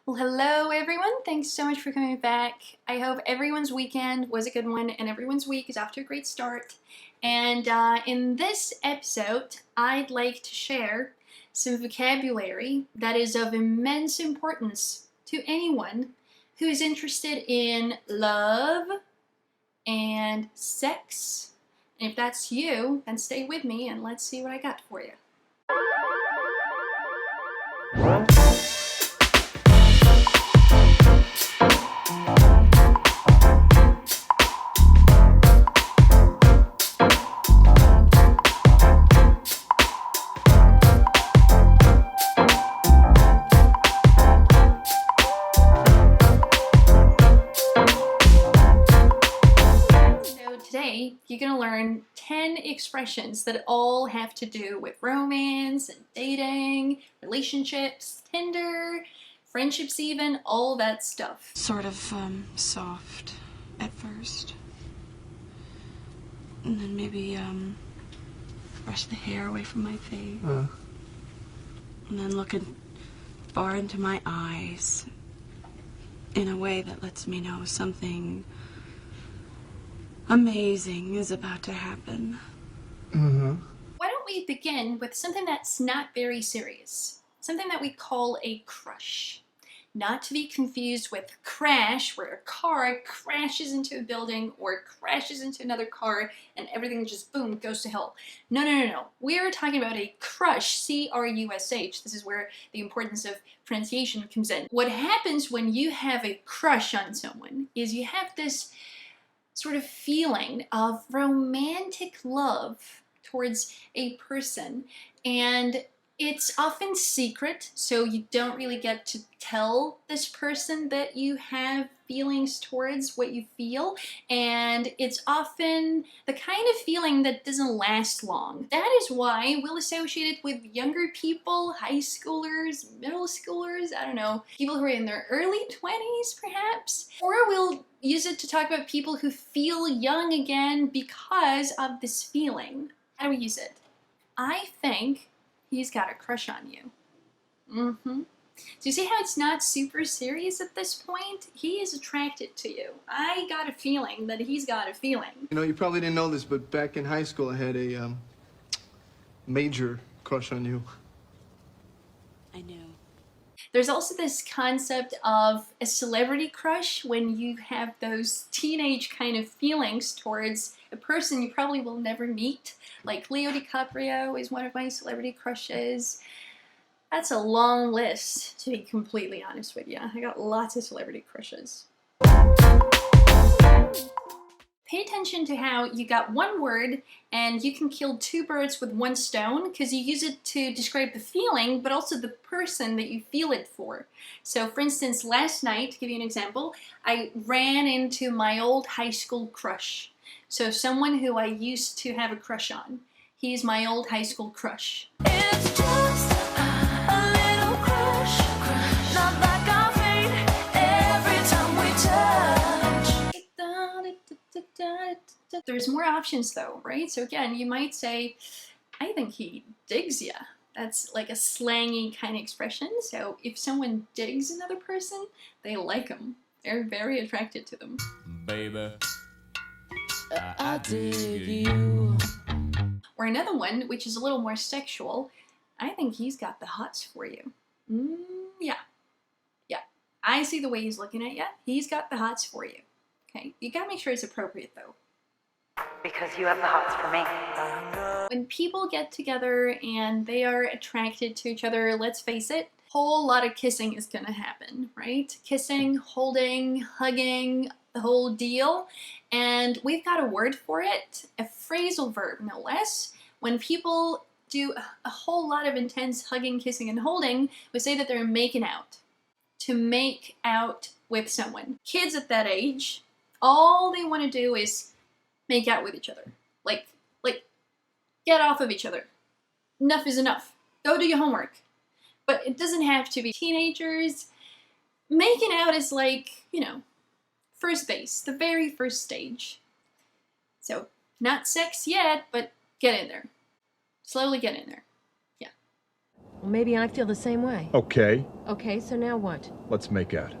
Well, hello everyone. Thanks so much for coming back. I hope everyone's weekend was a good one and everyone's week is off to a great start. And in this episode, I'd like to share some vocabulary that is of immense importance to anyone who is interested in love and sex. And if that's you, then stay with me and let's see what I got for you. Today, you're going to learn 10 expressions that all have to do with romance and dating, relationships, Tinder, friendships even, all that stuff. Sort of, soft at first. And then maybe, brush the hair away from my face. And then looking far into my eyes in a way that lets me know something amazing is about to happen. Why don't we begin with something that's not very serious? Something that we call a crush. Not to be confused with crash, where a car crashes into a building or crashes into another car and everything just, boom, goes to hell. No. We're talking about a crush, C-R-U-S-H. This is where the importance of pronunciation comes in. What happens when you have a crush on someone is you have this sort of feeling of romantic love towards a person, and it's often secret, so you don't really get to tell this person that you have feelings towards what you feel, and it's often the kind of feeling that doesn't last long. That is why we'll associate it with younger people, high schoolers, middle schoolers, I don't know, people who are in their early 20s perhaps, or we'll use it to talk about people who feel young again because of this feeling. How do we use it? I think he's got a crush on you. So you see how it's not super serious at this point? He is attracted to you. I got a feeling that he's got a feeling. You know, you probably didn't know this, but back in high school I had a major crush on you. I knew. There's also this concept of a celebrity crush when you have those teenage kind of feelings towards a person you probably will never meet. Like Leo DiCaprio is one of my celebrity crushes. That's a long list, to be completely honest with you. I got lots of celebrity crushes. Pay attention to how you got one word and you can kill two birds with one stone because you use it to describe the feeling but also the person that you feel it for. So for instance, last night, to give you an example, I ran into my old high school crush. So someone who I used to have a crush on. He's my old high school crush. It's just a little crush, not like our fate every time we touch. There's more options though, right? So again, you might say, I think he digs ya. That's like a slangy kind of expression. So if someone digs another person, they like them. They're very attracted to them. Baby, I dig you. Or another one, which is a little more sexual, I think he's got the hots for you. Yeah. I see the way he's looking at you. He's got the hots for you. Okay, you gotta make sure it's appropriate though. Because you have the hots for me. When people get together and they are attracted to each other, let's face it, a whole lot of kissing is gonna happen, right? Kissing, holding, hugging, the whole deal. And we've got a word for it, a phrasal verb, no less. When people do a whole lot of intense hugging, kissing, and holding, we say that they're making out. To make out with someone. Kids at that age, all they want to do is make out with each other. Like, get off of each other. Enough is enough. Go do your homework. But it doesn't have to be teenagers. Making out is like, you know, first base, the very first stage. So, not sex yet, but get in there. Slowly get in there. Yeah. Well, maybe I feel the same way. Okay, Okay, so now what? let's make out.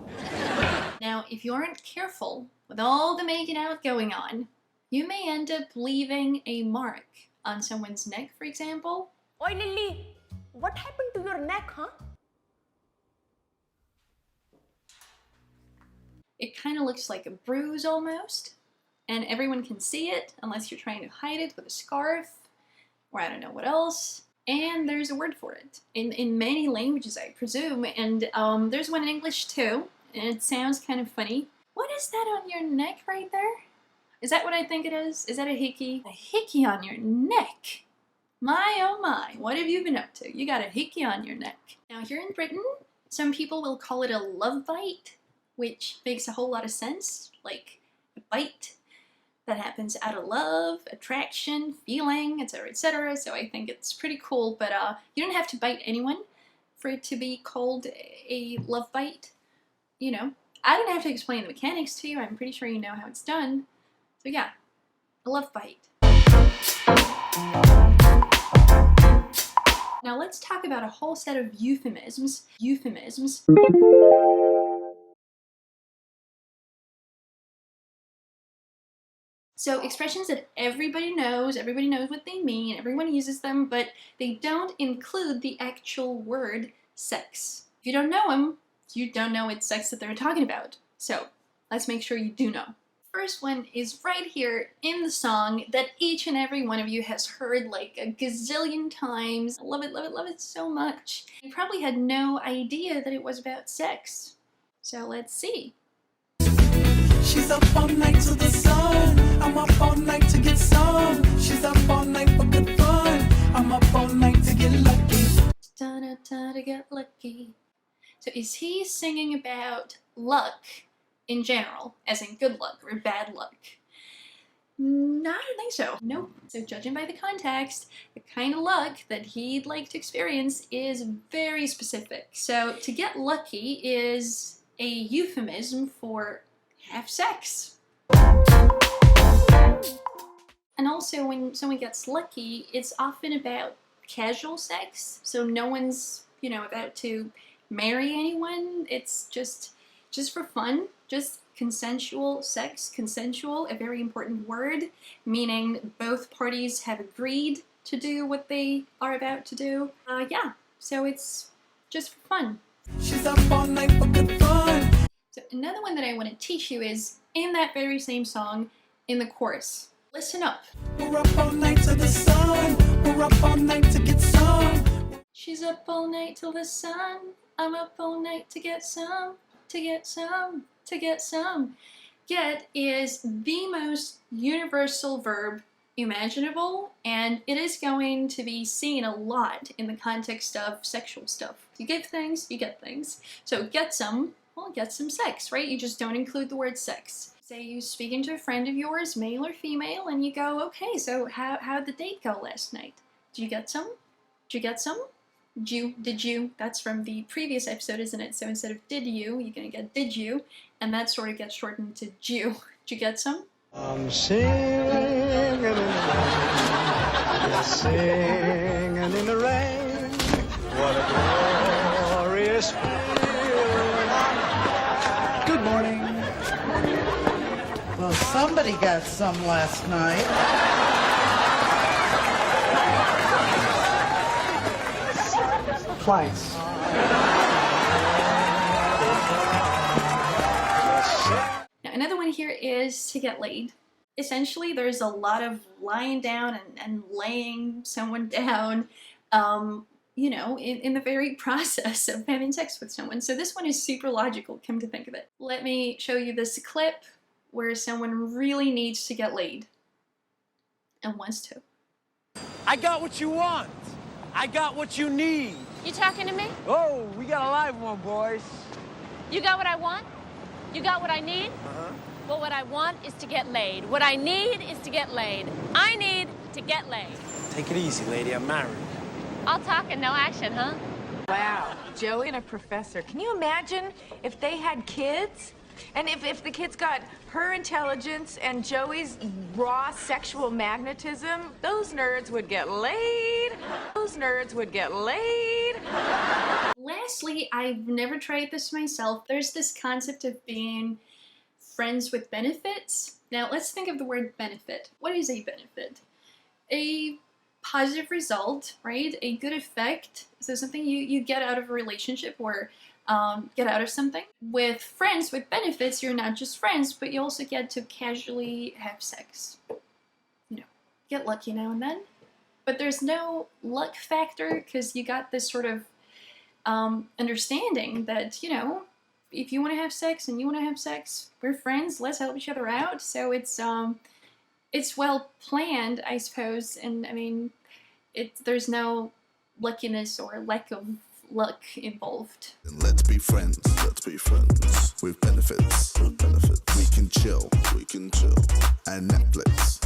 Now, if you aren't careful with all the making out going on, you may end up leaving a mark on someone's neck, for example. Oi, Lily, what happened to your neck, huh? It kind of looks like a bruise almost, and everyone can see it unless you're trying to hide it with a scarf, or I don't know what else. And there's a word for it in many languages, I presume, and there's one in English too, and it sounds kind of funny. What is that on your neck right there? Is that what I think it is? Is that a hickey? A hickey on your neck? My oh my, what have you been up to? You got a hickey on your neck. Now here in Britain, some people will call it a love bite, which makes a whole lot of sense, like a bite that happens out of love, attraction, feeling, etc., etc. So I think it's pretty cool, but you don't have to bite anyone for it to be called a love bite. You know, I don't have to explain the mechanics to you. I'm pretty sure you know how it's done. So yeah, a love bite. Now let's talk about a whole set of euphemisms. So expressions that everybody knows what they mean, everyone uses them, but they don't include the actual word sex. If you don't know them, you don't know what sex that they're talking about. So let's make sure you do know. First one is right here in the song that each and every one of you has heard like a gazillion times. I love it, love it, love it so much. You probably had no idea that it was about sex. So let's see. She's up all night to the sun. I'm up all night to get some. She's up all night for good fun. I'm up all night to get lucky. Da-da-da, to get lucky. So is he singing about luck in general, as in good luck or bad luck? No, I don't think so. Nope. So judging by the context, the kind of luck that he'd like to experience is very specific. So to get lucky is a euphemism for have sex. And also when someone gets lucky, it's often about casual sex. So no one's, you know, about to marry anyone. It's just for fun, just consensual sex. Consensual, a very important word, meaning both parties have agreed to do what they are about to do. Yeah, so it's just for fun. She's up all night for good fun. So another one that I want to teach you is in that very same song, in the chorus. Listen up. We're up all night to the sun. We're up all night to get some. She's up all night till the sun. I'm up all night to get some, to get some, to get some. Get is the most universal verb imaginable, and it is going to be seen a lot in the context of sexual stuff. You give things, you get things. So get some, well, get some sex, right? You just don't include the word sex. Say you're speaking to a friend of yours, male or female, and you go, okay, so how'd the date go last night? Did you get some? Did you get some? Did you? That's from the previous episode, isn't it? So instead of did you, you're gonna get did you, and that sort of gets shortened to Jew. Did you get some? I'm singing in the rain, singing in the rain. What a glorious feeling. Good morning. Well, somebody got some last night. Twice. Now, another one here is to get laid. Essentially, there's a lot of lying down and laying someone down, you know, in the very process of having sex with someone. So this one is super logical, come to think of it. Let me show you this clip where someone really needs to get laid and wants to. I got what you want. I got what you need. You talking to me? Oh, we got a live one, boys. You got what I want? You got what I need? Well, what I want is to get laid. What I need is to get laid. I need to get laid. Take it easy, lady. I'm married. All talk and no action, huh? Wow, Joey and a professor. Can you imagine if they had kids? And if the kid's got her intelligence and Joey's raw sexual magnetism, those nerds would get laid. Those nerds would get laid. Lastly, I've never tried this myself. There's this concept of being friends with benefits. Now, let's think of the word benefit. What is a benefit? A positive result, right? A good effect. So something you get out of a relationship or get out of something. With friends with benefits, you're not just friends, but you also get to casually have sex. You know, get lucky now and then. But there's no luck factor because you got this sort of understanding that, you know, if you want to have sex and you want to have sex, we're friends, let's help each other out. So it's well planned, I suppose, and I mean, there's no luckiness or lack of luck involved. Let's be friends with benefits, we can chill, and Netflix.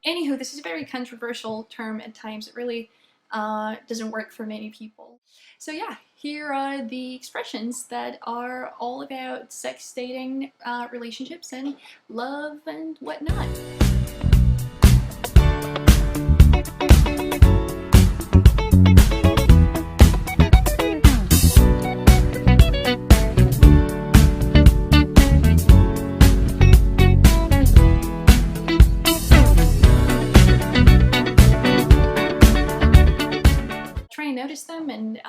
Anywho, this is a very controversial term at times. It really doesn't work for many people. So yeah, here are the expressions that are all about sex, dating, relationships, and love and whatnot. Try and notice them and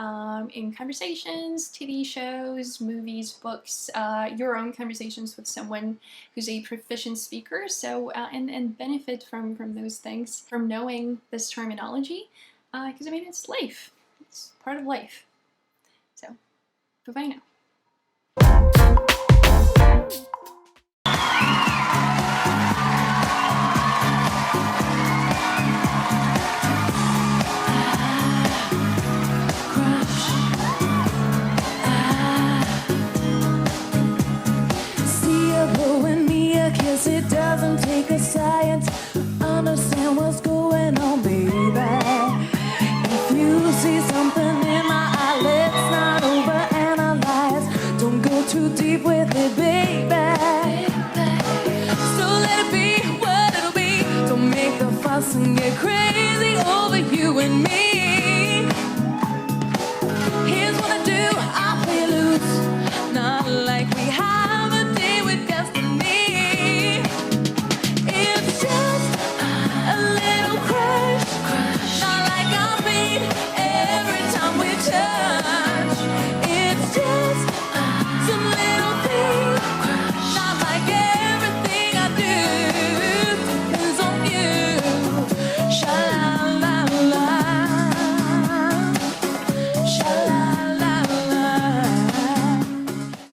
in conversations, TV shows, movies, books, your own conversations with someone who's a proficient speaker. So and benefit from those things, from knowing this terminology, because I mean it's life, it's part of life. So bye now. See you blowing me a kiss, it does.